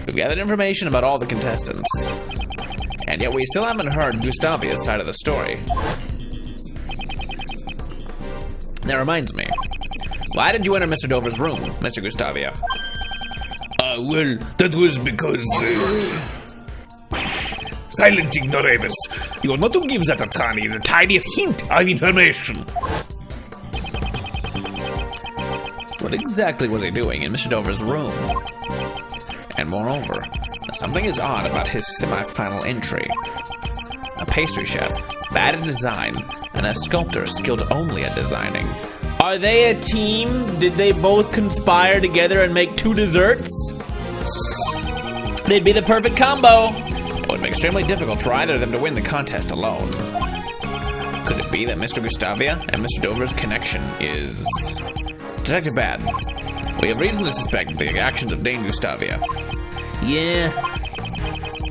We've gathered information about all the contestants. And yet we still haven't heard Gustavia's side of the story. That reminds me. Why did you enter Mr. Dover's room, Mr. Gustavia? Well, that was because... Silent ignoramus. You are not to give that attorney the tiniest hint of information. What exactly was he doing in Mr. Dover's room? And moreover, something is odd about his semi-final entry. A pastry chef, bad at design, and a sculptor skilled only at designing. Are they a team? Did they both conspire together and make 2 desserts? They'd be the perfect combo. It would be extremely difficult for either of them to win the contest alone. Could it be that Mr. Gustavia and Mr. Dover's connection is... Detective Bad, we have reason to suspect the actions of Dane Gustavia. Yeah.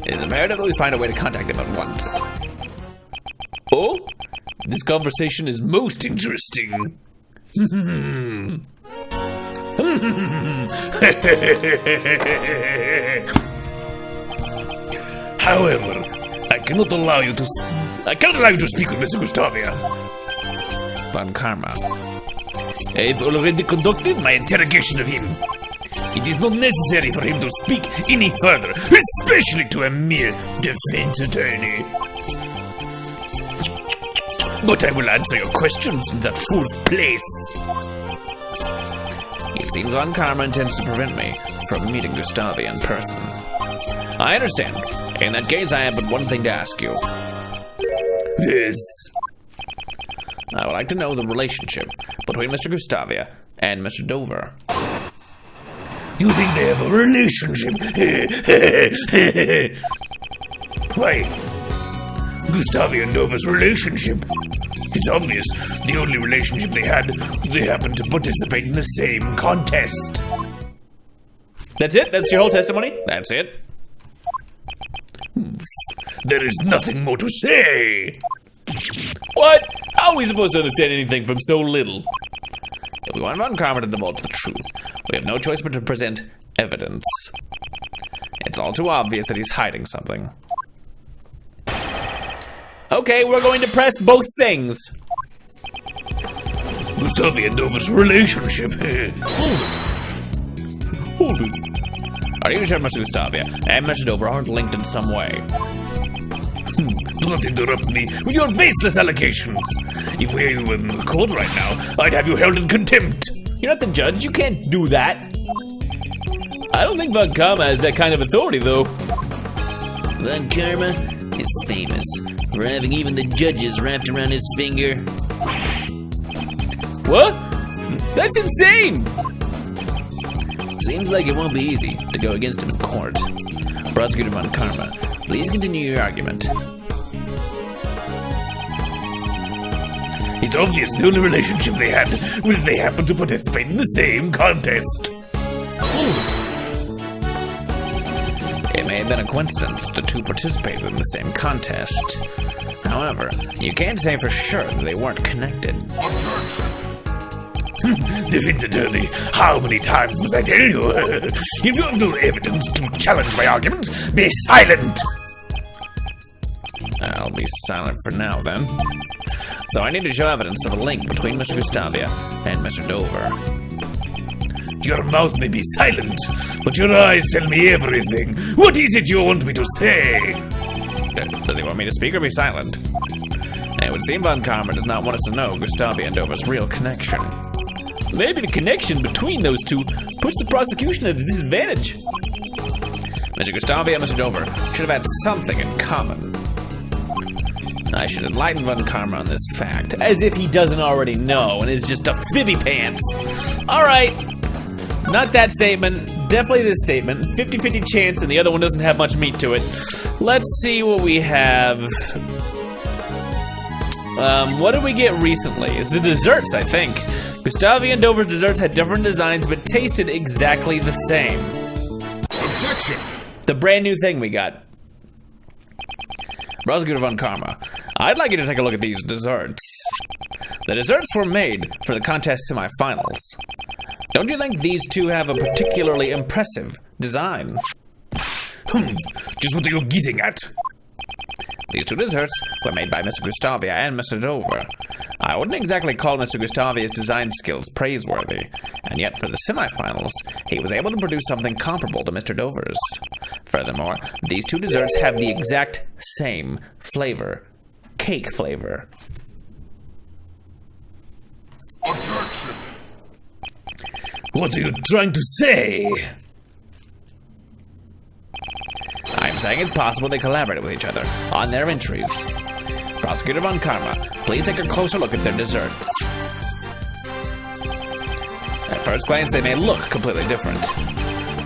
It is imperative that we find a way to contact him at once. Oh? This conversation is most interesting. However, I cannot allow you to speak with Mr. Gustavia. Von Karma. I've already conducted my interrogation of him. It is not necessary for him to speak any further, especially to a mere defense attorney. But I will answer your questions in that fool's place. It seems Von Karma intends to prevent me from meeting Gustavia in person. I understand. In that case, I have but one thing to ask you. Yes. I would like to know the relationship between Mr. Gustavia and Mr. Dover. You think they have a relationship? Why? Gustavia and Dover's relationship? It's obvious. The only relationship they happened to participate in the same contest. That's it? That's your whole testimony? That's it? There is nothing more to say. What? How are we supposed to understand anything from so little? If we want Von Karma to divulge the truth, we have no choice but to present evidence. It's all too obvious that he's hiding something. Okay, we're going to press both things. Gustavia and Dover's relationship. Hold it. Are you sure Mr. Gustavia and Mr. Dover aren't linked in some way? Do not interrupt me with your baseless allegations. If we were in the court right now, I'd have you held in contempt. You're not the judge. You can't do that. I don't think Von Karma has that kind of authority, though. Von Karma is famous for having even the judges wrapped around his finger. What? That's insane! Seems like it won't be easy to go against him in court. Prosecutor Von Karma, please continue your argument. It's obvious the only relationship they had was they happened to participate in the same contest. It may have been a coincidence the two participated in the same contest. However, you can't say for sure that they weren't connected. Defense attorney, how many times must I tell you? If you have no evidence to challenge my argument, be silent! I'll be silent for now, then. So I need to show evidence of a link between Mr. Gustavia and Mr. Dover. Your mouth may be silent, but your eyes tell me everything. What is it you want me to say? Does he want me to speak or be silent? It would seem Von Karma does not want us to know Gustavia and Dover's real connection. Maybe the connection between those two puts the prosecution at a disadvantage. Mr. Gustavia and Mr. Dover should have had something in common. I should enlighten Von Karma on this fact, as if he doesn't already know and is just a fibby pants. Alright, not that statement, definitely this statement. 50-50 chance and the other one doesn't have much meat to it. Let's see what we have. What did we get recently? It's the desserts, I think. Gustavia and Dover's desserts had different designs, but tasted exactly the same. Objection! The brand new thing we got. Prosecutor Von Karma, I'd like you to take a look at these desserts. The desserts were made for the contest semifinals. Don't you think these two have a particularly impressive design? Just what are you getting at? These two desserts were made by Mr. Gustavia and Mr. Dover. I wouldn't exactly call Mr. Gustavia's design skills praiseworthy, and yet for the semifinals, he was able to produce something comparable to Mr. Dover's. Furthermore, these two desserts have the exact same flavor. Cake flavor. Objection! What are you trying to say? I'm saying it's possible they collaborated with each other on their entries. Prosecutor Von Karma, please take a closer look at their desserts. At first glance, they may look completely different.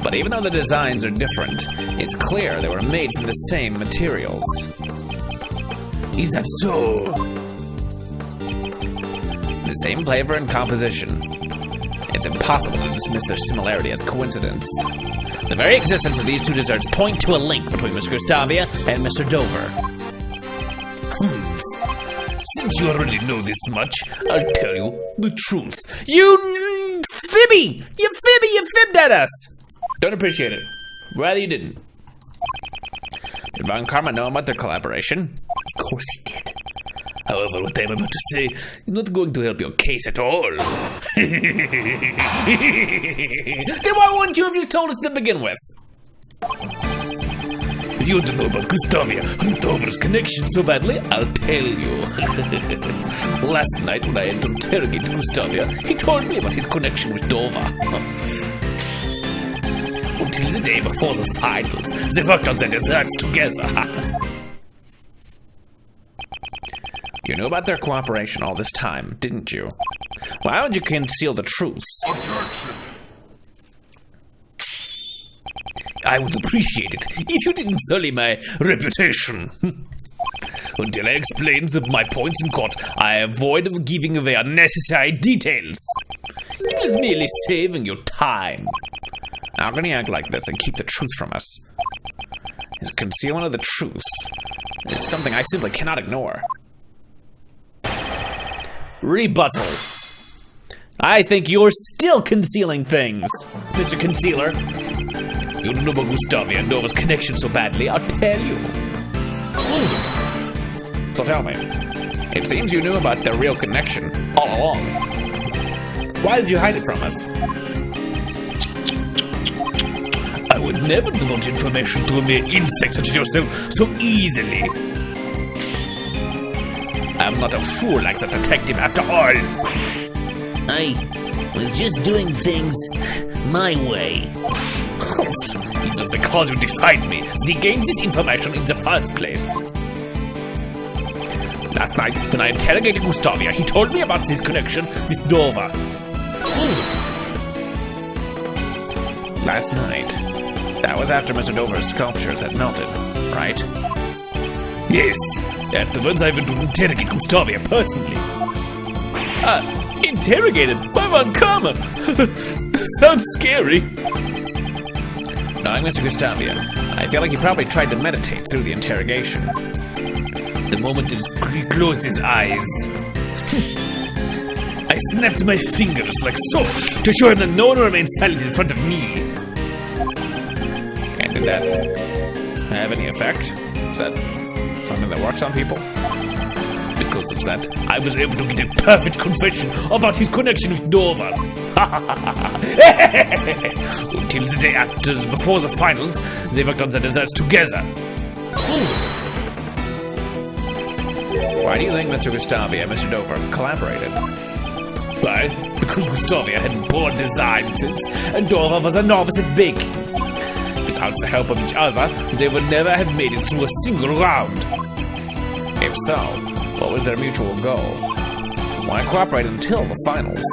But even though the designs are different, it's clear they were made from the same materials. Is that so? The same flavor and composition. It's impossible to dismiss their similarity as coincidence. The very existence of these two desserts point to a link between Mr. Gustavia and Mr. Dover. Since you already know this much, I'll tell you the truth. You fibby! You fibbed at us! Don't appreciate it. Rather you didn't. Did Von Karma know about their collaboration? Of course he did. However, what I'm about to say is not going to help your case at all. Then why wouldn't you have just told us to begin with? If you want to know about Gustavia and Dover's connection so badly, I'll tell you. Last night when I had to interrogate Gustavia, he told me about his connection with Dover. Until the day before the finals, they worked on their desserts together. You knew about their cooperation all this time, didn't you? Why would you conceal the truth? Objection! I would appreciate it if you didn't sully my reputation. Until I explain my points in court, I avoid giving away unnecessary details. It is merely saving your time. How can he act like this and keep the truth from us? His concealment of the truth is something I simply cannot ignore. Rebuttal. I think you're still concealing things, Mr. Concealer. You don't know about Gustavia and Dover's connection so badly, I'll tell you. So tell me, it seems you knew about their real connection all along. Why did you hide it from us? I would never divulge information to a mere insect such as yourself so easily. I'm not a fool like the detective after all. I was just doing things my way. It was because you defied me that he gained this information in the first place. Last night, when I interrogated Gustavia, he told me about his connection with Dover. Last night? That was after Mr. Dover's sculptures had melted, right? Yes. Afterwards, I went to interrogate Gustavia personally. Interrogated by Von Karma. Sounds scary. Knowing Mr. Gustavia, I feel like he probably tried to meditate through the interrogation. The moment he closed his eyes, I snapped my fingers like so to show him that no one remained silent in front of me. And did that have any effect? Is that something that works on people? Because of that, I was able to get a perfect confession about his connection with Dover. Until the day after, before the finals, they worked on the desserts together. Why do you think Mr. Gustavia and Mr. Dover collaborated? Why? Because Gustavia had poor design sense, and Dover was a novice at baking. Without the help of each other, they would never have made it through a single round. If so, what was their mutual goal? Why cooperate until the finals?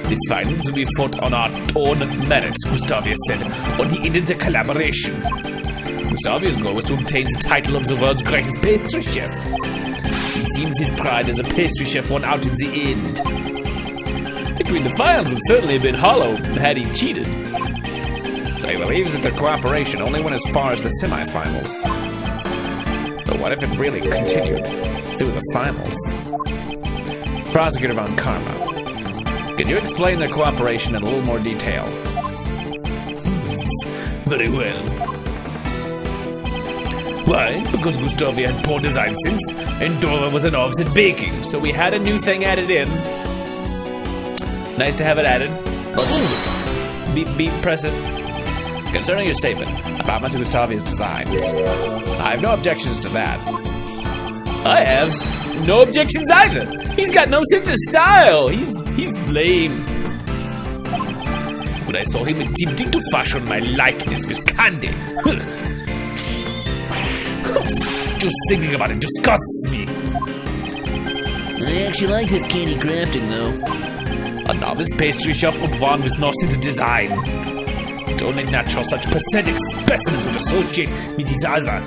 The finals will be fought on our own merits, Gustavia said, when he ended the collaboration. Gustavia's goal was to obtain the title of the world's greatest pastry chef. It seems his pride as a pastry chef won out in the end. Between the finals would certainly have been hollow had he cheated. So he believes that their cooperation only went as far as the semifinals. But what if it really continued through the finals? Prosecutor Von Karma, could you explain their cooperation in a little more detail? Very well. Why? Because Gustavia had poor design sense, and Dora was an novice at baking. So we had a new thing added in. Nice to have it added. Beep, beep, press it. Concerning your statement about Mr. Gustavia's designs, I have no objections to that. I have no objections either. He's got no sense of style. He's lame. When I saw him attempting to fashion my likeness with candy, just thinking about it disgusts me. I actually liked his candy crafting, though. A novice pastry chef would want with no sense of design. It's only natural such pathetic specimens would associate with each other.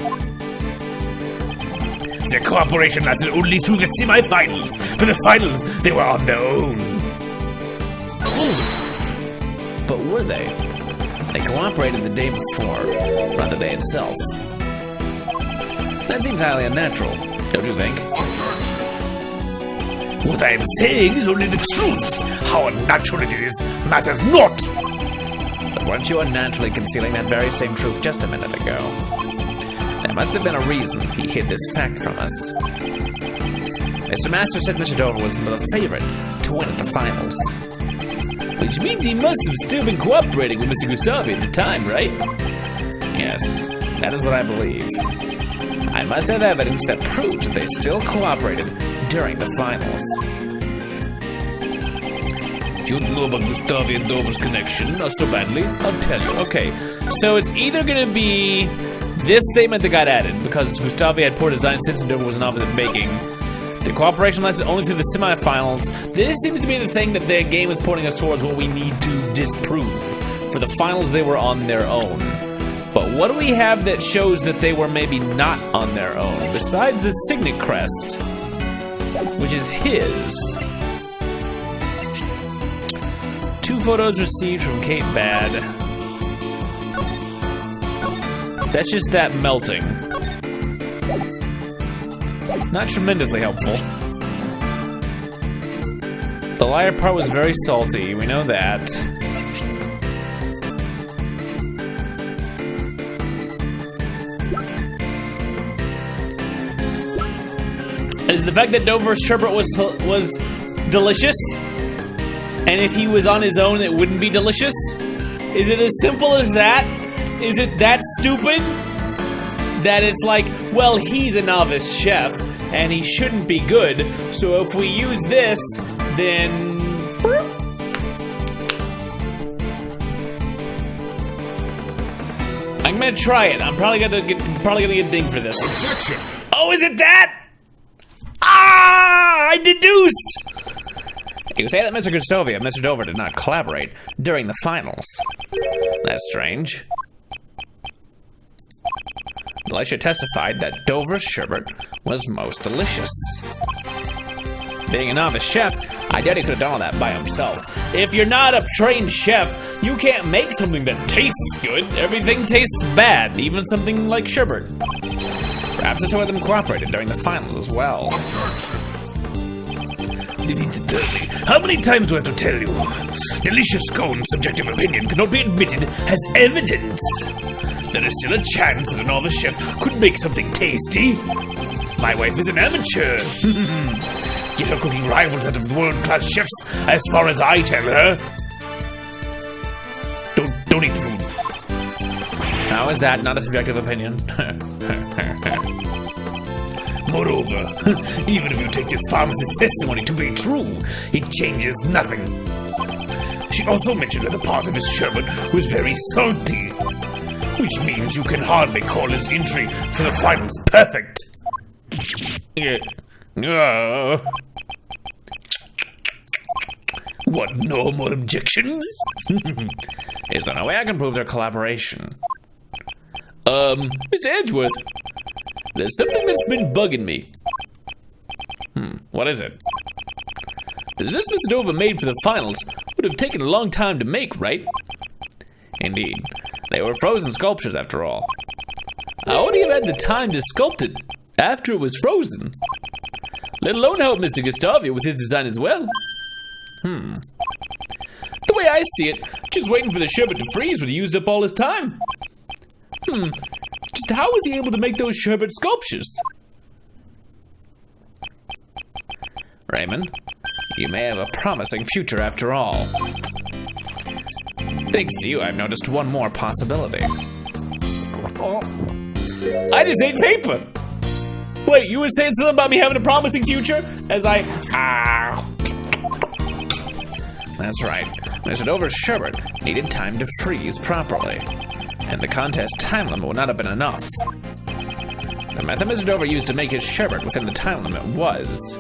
Their cooperation lasted only through the semi-finals. For the finals, they were on their own. But were they? They cooperated the day before, not the day itself. That seems highly unnatural, don't you think? What I am saying is only the truth. How unnatural it is matters not. But weren't you unnaturally concealing that very same truth just a minute ago? There must have been a reason he hid this fact from us. Mr. Master said Mr. Dover was the favorite to win at the finals. Which means he must have still been cooperating with Mr. Gustavi at the time, right? Yes, that is what I believe. I must have evidence that proves that they still cooperated during the finals. You don't know about Gustavi and Dover's connection, not so badly. I'll tell you. Okay, so it's either gonna be this statement that got added because Gustavi had poor design sense and Dover was an opposite baking. The cooperation lasted only through the semifinals. This seems to be the thing that their game is pointing us towards what we need to disprove. For the finals, they were on their own. But what do we have that shows that they were maybe not on their own? Besides the signet crest, which is his. 2 photos received from Cape Bad. That's just that melting. Not tremendously helpful. The liar part was very salty, we know that. Is the fact that Dover's sherbet was delicious? And if he was on his own, it wouldn't be delicious? Is it as simple as that? Is it that stupid? That it's like, well, he's a novice chef, and he shouldn't be good, so if we use this, then... I'm gonna try it. I'm probably gonna get dinged for this. Objection! Oh, is it that? Ah! I deduced! You say that Mr. Gustavia and Mr. Dover did not collaborate during the finals. That's strange. Elisha testified that Dover's sherbet was most delicious. Being a novice chef, I doubt he could have done all that by himself. If you're not a trained chef, you can't make something that tastes good. Everything tastes bad, even something like sherbet. Perhaps the two of them cooperated during the finals as well. You need to tell me. How many times do I have to tell you? Delicious Cone's subjective opinion cannot be admitted as evidence. There is still a chance that a novice chef could make something tasty. My wife is an amateur. Get her cooking rivals out of world-class chefs as far as I tell her. Don't eat the food. How is that not a subjective opinion? Moreover, even if you take this pharmacist's testimony to be true, it changes nothing. She also mentioned that a part of his sherbet was very salty, which means you can hardly call his entry for the finals perfect. What, no more objections? Is there no way I can prove their collaboration? Mr. Edgeworth, there's something that's been bugging me. What is it? The desserts Mr. Dover made for the finals would have taken a long time to make, right? Indeed. They were frozen sculptures after all. How would he have had the time to sculpt it after it was frozen? Let alone help Mr. Gustavia with his design as well. The way I see it, just waiting for the sherbet to freeze would have used up all his time. Just Just how was he able to make those sherbet sculptures? Raymond, you may have a promising future after all. Thanks to you, I've noticed one more possibility. I just ate paper! Wait, you were saying something about me having a promising future? As I... That's right. Mr. Dover's sherbet needed time to freeze properly, and the contest time limit would not have been enough. The method Mr. Dover used to make his sherbet within the time limit was...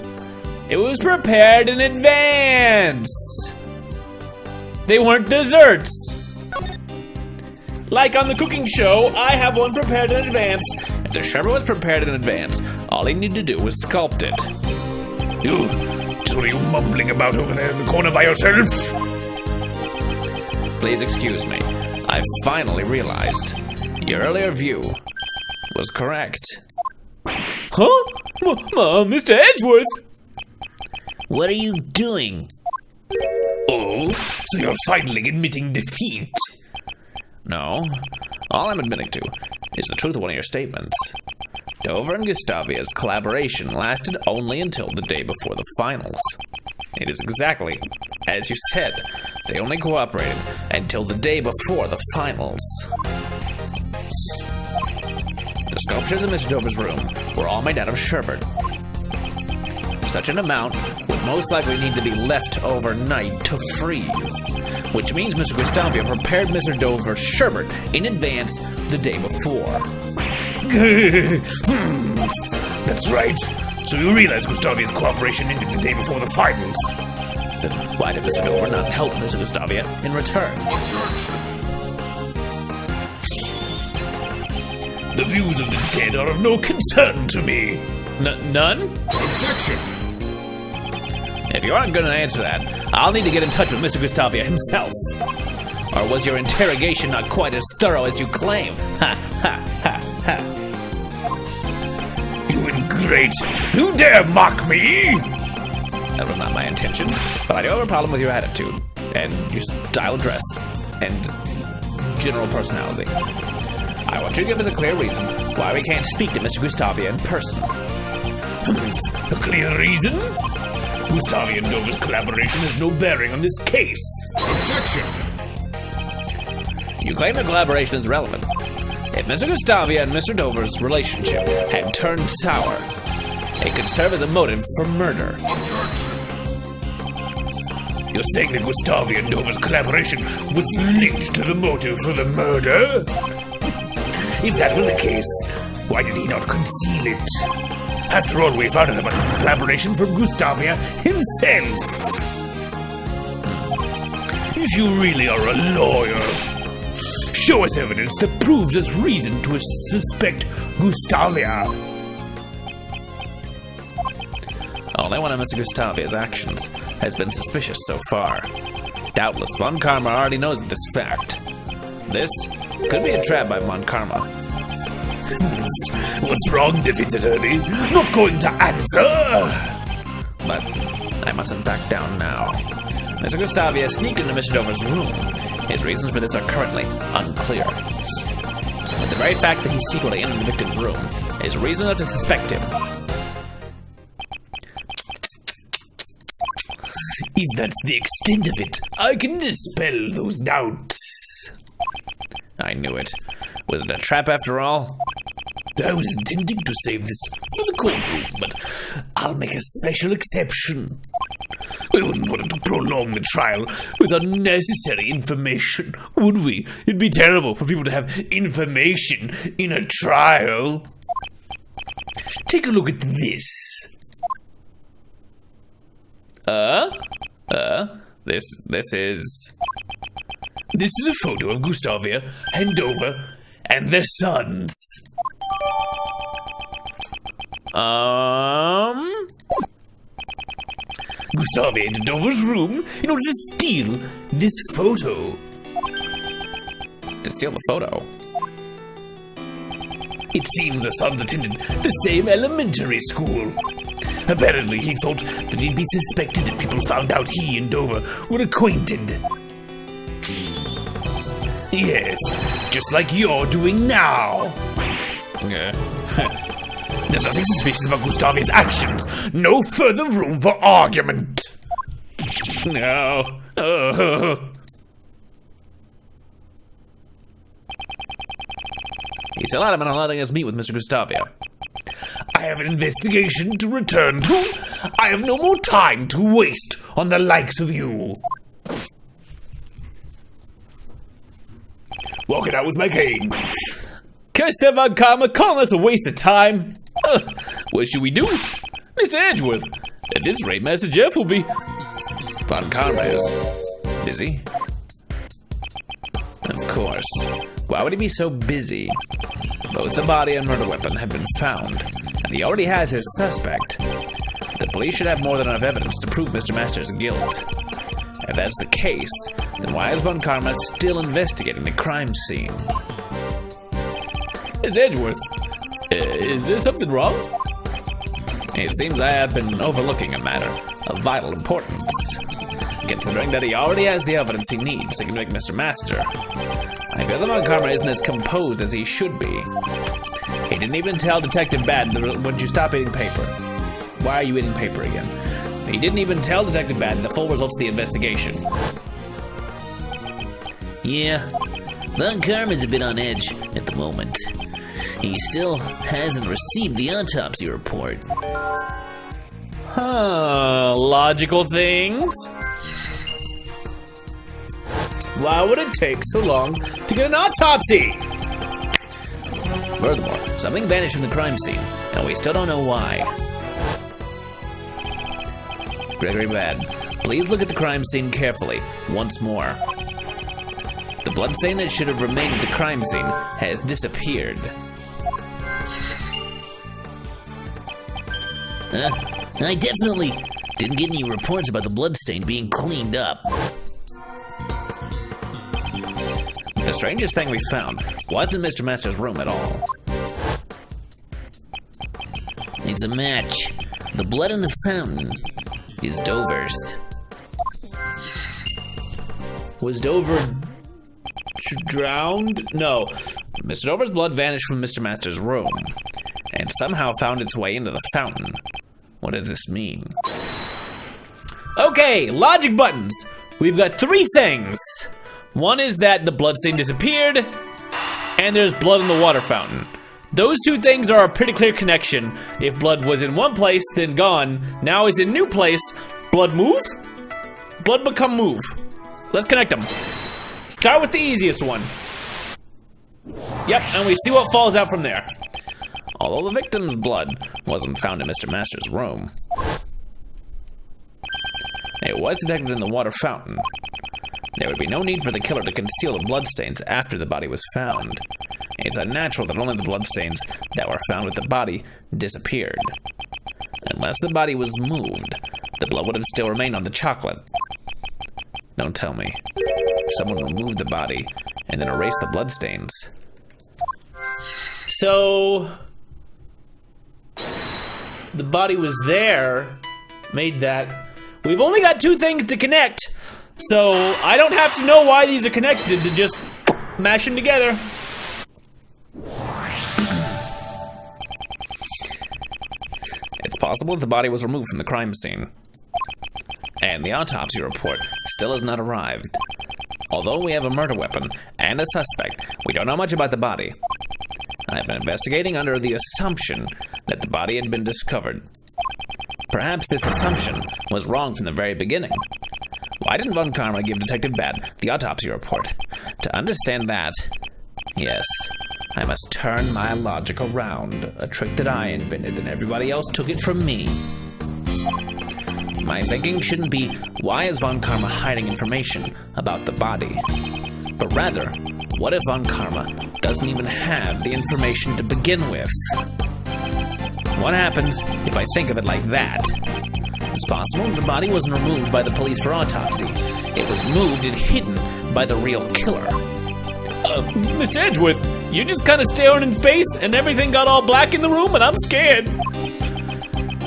It was prepared in advance! They weren't desserts! Like on the cooking show, I have one prepared in advance. If the sherbet was prepared in advance, all he needed to do was sculpt it. What are you mumbling about over there in the corner by yourself? Please excuse me. I finally realized your earlier view was correct. Huh? Mr. Edgeworth? What are you doing? Oh, so you're finally admitting defeat? No. All I'm admitting to is the truth of one of your statements. Dover and Gustavia's collaboration lasted only until the day before the finals. It is exactly as you said. They only cooperated until the day before the finals. The sculptures in Mr. Dover's room were all made out of sherbet. Such an amount would most likely need to be left overnight to freeze, which means Mr. Gustavia prepared Mr. Dover's sherbet in advance the day before. That's right. So you realize Gustavia's cooperation ended the day before the finals. Then why did Mr. Dover not help Mr. Gustavia in return? The views of the dead are of no concern to me. None? Objection! If you aren't going to answer that, I'll need to get in touch with Mr. Gustavia himself. Or was your interrogation not quite as thorough as you claim? Ha, ha, ha, ha. You ingrate! You dare mock me! That was not my intention, but I do have a problem with your attitude, and your style of dress, and general personality. I want you to give us a clear reason why we can't speak to Mr. Gustavia in person. A clear reason? Gustavia and Dover's collaboration has no bearing on this case. Objection! You claim the collaboration is relevant. If Mr. Gustavia and Mr. Dover's relationship had turned sour, it could serve as a motive for murder. You're saying that Gustavia and Dover's collaboration was linked to the motive for the murder? If that were the case, why did he not conceal it? After all, we found out about this collaboration from Gustavia himself. If you really are a lawyer, show us evidence that proves us reason to suspect Gustavia. Only one of Mr. Gustavia's actions has been suspicious so far. Doubtless, Von Karma already knows of this fact. This could be a trap by Von Karma. What's wrong, defense attorney? Not going to answer! But I mustn't back down now. Mr. Gustavia sneaked into Mr. Dover's room. His reasons for this are currently unclear. But the very fact that he secretly entered the victim's room is reason enough to suspect him. If that's the extent of it, I can dispel those doubts. I knew it. Was it a trap after all? I was intending to save this for the courtroom, but I'll make a special exception. We wouldn't want to prolong the trial with unnecessary information, would we? It'd be terrible for people to have information in a trial. Take a look at this. This is a photo of Gustavia and Dover and their sons. Gustavia entered Dover's room in order to steal this photo. To steal the photo? It seems the sons attended the same elementary school. Apparently, he thought that he'd be suspected if people found out he and Dover were acquainted. Yes, just like you're doing now. There's nothing suspicious about Gustavia's actions. No further room for argument. No. He's allowed him and letting us meet with Mr. Gustavia. I have an investigation to return to. I have no more time to waste on the likes of you. Walking out with my cane. Curse that Von Karma, calling us a waste of time. What should we do? Mr. Edgeworth, at this rate, Master Jeff will be... Von Karma is busy. Of course. Why would he be so busy? Both the body and murder weapon have been found, and he already has his suspect. The police should have more than enough evidence to prove Mr. Master's guilt. If that's the case, then why is Von Karma still investigating the crime scene? Mr. Edgeworth, is there something wrong? It seems I have been overlooking a matter of vital importance. Considering that he already has the evidence he needs to convict Mr. Master, I feel that Von Karma isn't as composed as he should be. He didn't even tell Detective Bad when you stop eating paper. Why are you eating paper again? He didn't even tell Detective Bad the full results of the investigation. Yeah, Von Karma's a bit on edge at the moment. He still hasn't received the autopsy report. Logical things? Why would it take so long to get an autopsy? Furthermore, something vanished from the crime scene, and we still don't know why. Gregory Bad, please look at the crime scene carefully, once more. The bloodstain that should have remained at the crime scene has disappeared. I definitely didn't get any reports about the bloodstain being cleaned up. The strangest thing we found wasn't in Mr. Master's room at all. It's a match. The blood in the fountain is Dover's. Was Dover drowned? No. Mr. Dover's blood vanished from Mr. Master's room and somehow found its way into the fountain. What does this mean? Okay, logic buttons. We've got three things. One is that the bloodstain disappeared, and there's blood in the water fountain. Those two things are a pretty clear connection. If blood was in one place, then gone, now is in a new place, blood move? Blood become move. Let's connect them. Start with the easiest one. Yep, and we see what falls out from there. Although the victim's blood wasn't found in Mr. Master's room, it was detected in the water fountain. There would be no need for the killer to conceal the bloodstains after the body was found. It's unnatural that only the bloodstains that were found with the body disappeared. Unless the body was moved, the blood would have still remained on the chocolate. Don't tell me. Someone removed the body and then erased the bloodstains. So, the body was there, made that. We've only got two things to connect, so I don't have to know why these are connected to just mash them together. It's possible that the body was removed from the crime scene, and the autopsy report still has not arrived. Although we have a murder weapon and a suspect, we don't know much about the body. I've been investigating under the assumption that the body had been discovered. Perhaps this assumption was wrong from the very beginning. Why didn't Von Karma give Detective Bad the autopsy report? To understand that, yes, I must turn my logic around, a trick that I invented and everybody else took it from me. My thinking shouldn't be, why is Von Karma hiding information about the body? But rather, what if Von Karma doesn't even have the information to begin with? What happens if I think of it like that? It's possible the body wasn't removed by the police for autopsy. It was moved and hidden by the real killer. Mr. Edgeworth, you're just kind of staring in space and everything got all black in the room and I'm scared.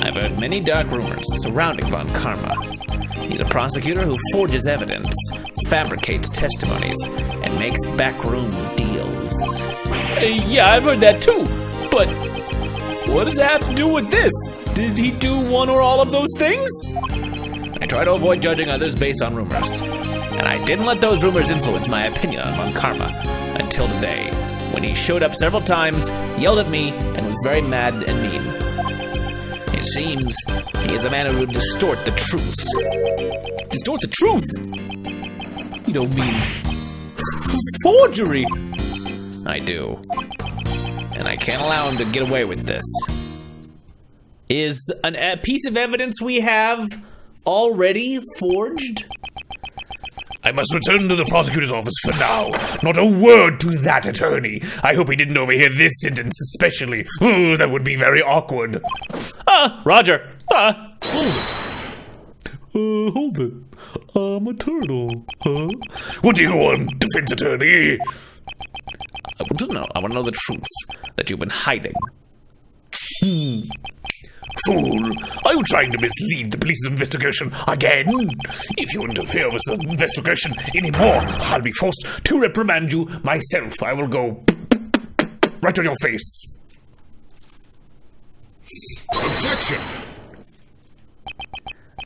I've heard many dark rumors surrounding Von Karma. He's a prosecutor who forges evidence, fabricates testimonies, and makes backroom deals. Yeah, I've heard that too. But what does that have to do with this? Did he do one or all of those things? I try to avoid judging others based on rumors. And I didn't let those rumors influence my opinion on Von Karma until today, when he showed up several times, yelled at me, and was very mad and mean. It seems he is a man who would distort the truth. Distort the truth? You don't mean forgery? I do. And I can't allow him to get away with this. Is a piece of evidence we have already forged? I must return to the prosecutor's office for now. Not a word to that attorney. I hope he didn't overhear this sentence especially. Oh, that would be very awkward. Roger. Hold it. I'm a turtle. Huh? What do you want, defense attorney? I want to know the truths that you've been hiding. Fool, are you trying to mislead the police's investigation again? If you interfere with the investigation anymore, I'll be forced to reprimand you myself. I will go right on your face. Objection!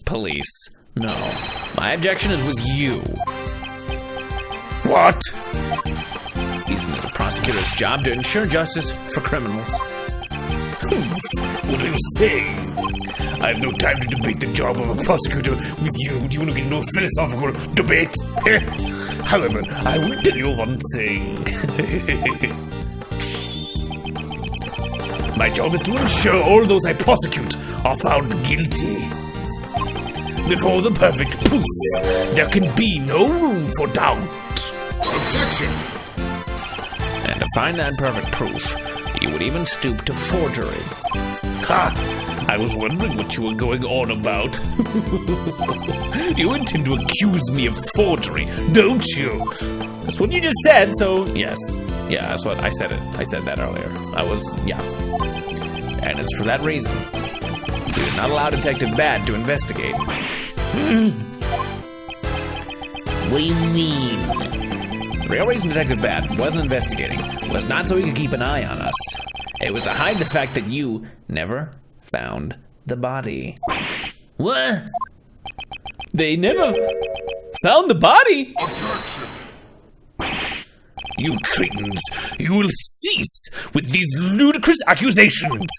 Police. No. My objection is with you. What? Isn't it a prosecutor's job to ensure justice for criminals? What are you saying? I have no time to debate the job of a prosecutor with you. Do you want to get no philosophical debate? However, I will tell you one thing. My job is to ensure all those I prosecute are found guilty. Before the perfect proof, there can be no room for doubt. Objection! And to find that perfect proof, you would even stoop to forgery. Ha! I was wondering what you were going on about. You intend to accuse me of forgery, don't you? That's what you just said, so Yes. Yeah, that's what I said. I said that earlier. Yeah. And it's for that reason. We did not allow Detective Bad to investigate. What do you mean? The real reason Detective Bad wasn't investigating was not so he could keep an eye on us. It was to hide the fact that you never found the body. What? they never found the body. Objection! You cretins, you will cease with these ludicrous accusations.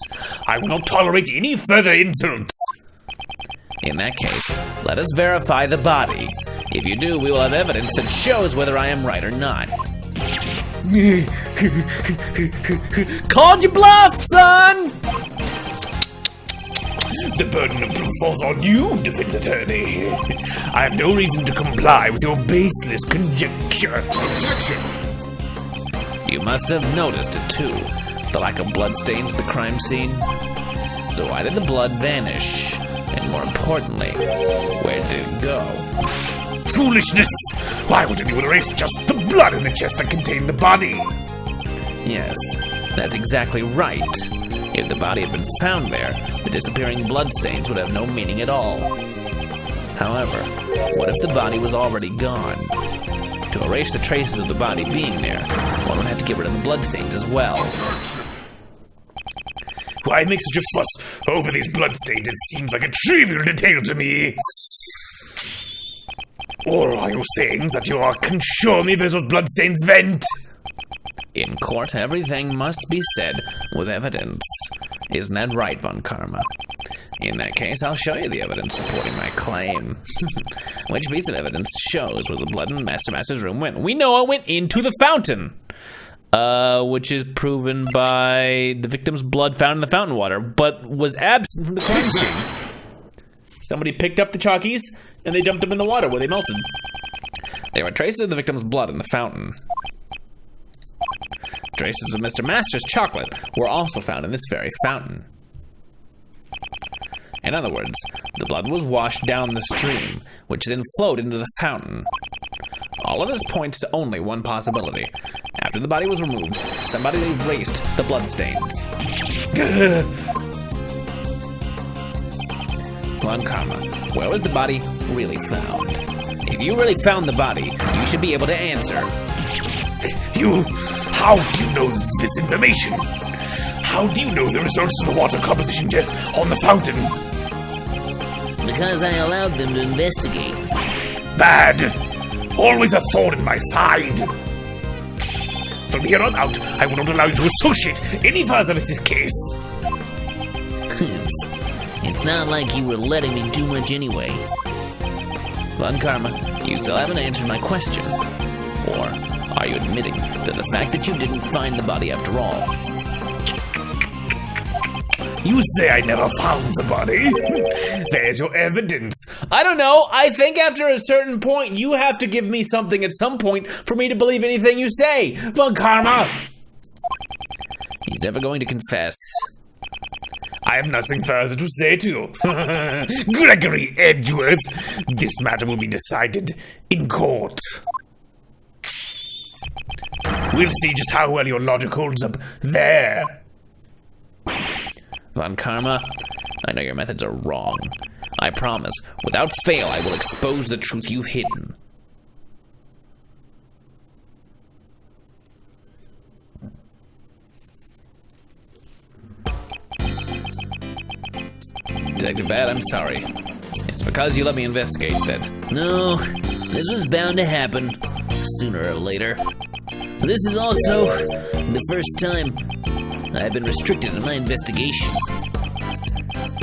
I will not tolerate any further insults. In that case, let us verify the body. If you do, we will have evidence that shows whether I am right or not. Called your bluff, son! The burden of proof falls on you, defense attorney. I have no reason to comply with your baseless conjecture. Objection! You must have noticed it too, the lack of blood stains at the crime scene. So why did the blood vanish? And more importantly, where did it go? Foolishness! Why would anyone erase just the blood in the chest that contained the body? Yes, that's exactly right. If the body had been found there, the disappearing bloodstains would have no meaning at all. However, what if the body was already gone? To erase the traces of the body being there, one would have to get rid of the bloodstains as well. Why make such a fuss over these bloodstains? It seems like a trivial detail to me. Or are you saying that you can show me where those bloodstains went? In court, everything must be said with evidence. Isn't that right, Von Karma? In that case, I'll show you the evidence supporting my claim. Which piece of evidence shows where the blood in Master's room went? We know it went into the fountain. Which is proven by the victim's blood found in the fountain water, but was absent from the crime scene. Somebody picked up the chalkies, and they dumped them in the water where they melted. There were traces of the victim's blood in the fountain. Traces of Mr. Master's chocolate were also found in this very fountain. In other words, the blood was washed down the stream, which then flowed into the fountain. All of this points to only one possibility. After the body was removed, somebody erased the bloodstains. Von Karma, where was the body really found? If you really found the body, you should be able to answer. How do you know this information? How do you know the results of the water composition test on the fountain? Because I allowed them to investigate. Bad. Always a thorn in my side. From here on out, I will not allow you to associate any further with this case. It's not like you were letting me do much anyway. Von Karma, you still haven't answered my question. Or are you admitting to the fact that you didn't find the body after all? You say I never found the body. There's your evidence. I don't know. I think after a certain point, you have to give me something at some point for me to believe anything you say. Von Karma! He's never going to confess. I have nothing further to say to you. Gregory Edgeworth, this matter will be decided in court. We'll see just how well your logic holds up there. Von Karma, I know your methods are wrong. I promise, without fail, I will expose the truth you've hidden. Detective Bad, I'm sorry. It's because you let me investigate that. No, this was bound to happen, sooner or later. This is also the first time I've been restricted in my investigation.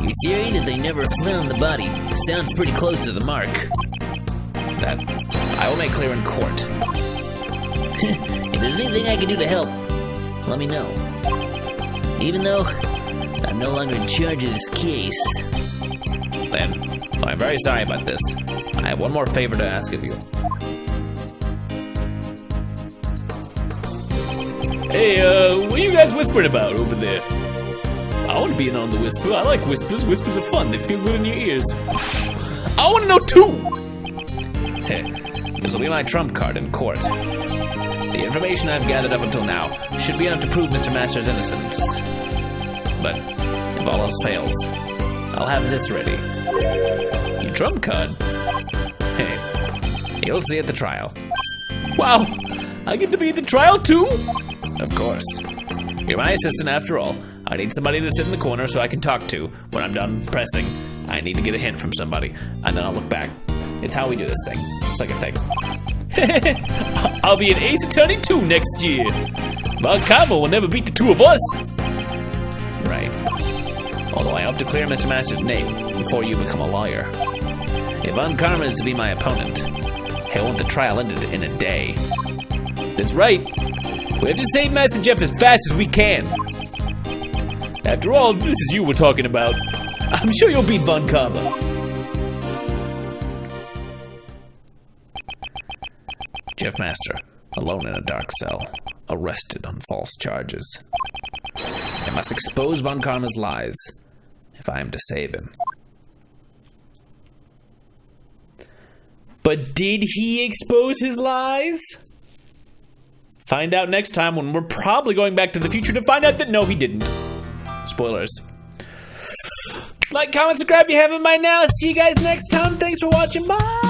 Your theory that they never found the body sounds pretty close to the mark. That I will make clear in court. If there's anything I can do to help, let me know. Even though I'm no longer in charge of this case. Then, I'm very sorry about this. I have one more favor to ask of you. Hey, what are you guys whispering about over there? I want to be in on the whisper. I like whispers. Whispers are fun. They feel good in your ears. I want to know too! This will be my trump card in court. The information I've gathered up until now should be enough to prove Mr. Master's innocence. But if all else fails, I'll have this ready. Your trump card? Hey, you'll see at the trial. Wow, I get to be at the trial too? Of course. You're my assistant after all. I need somebody to sit in the corner so I can talk to. When I'm done pressing, I need to get a hint from somebody, and then I'll look back. It's how we do this thing. It's like a thing. I'll be an ace attorney too next year. Von Karma will never beat the two of us. Right. Although I hope to clear Mr. Master's name before you become a lawyer. If Von Karma is to be my opponent, he'll want the trial ended in a day. That's right. We have to save Master Jeff as fast as we can. After all, this is you we're talking about. I'm sure you'll beat Von Karma. Jeff Master, alone in a dark cell, arrested on false charges. I must expose Von Karma's lies if I am to save him. But did he expose his lies? Find out next time when we're probably going back to the future to find out that no, he didn't. Spoilers. Like, comment, subscribe if you haven't by now. See you guys next time. Thanks for watching. Bye.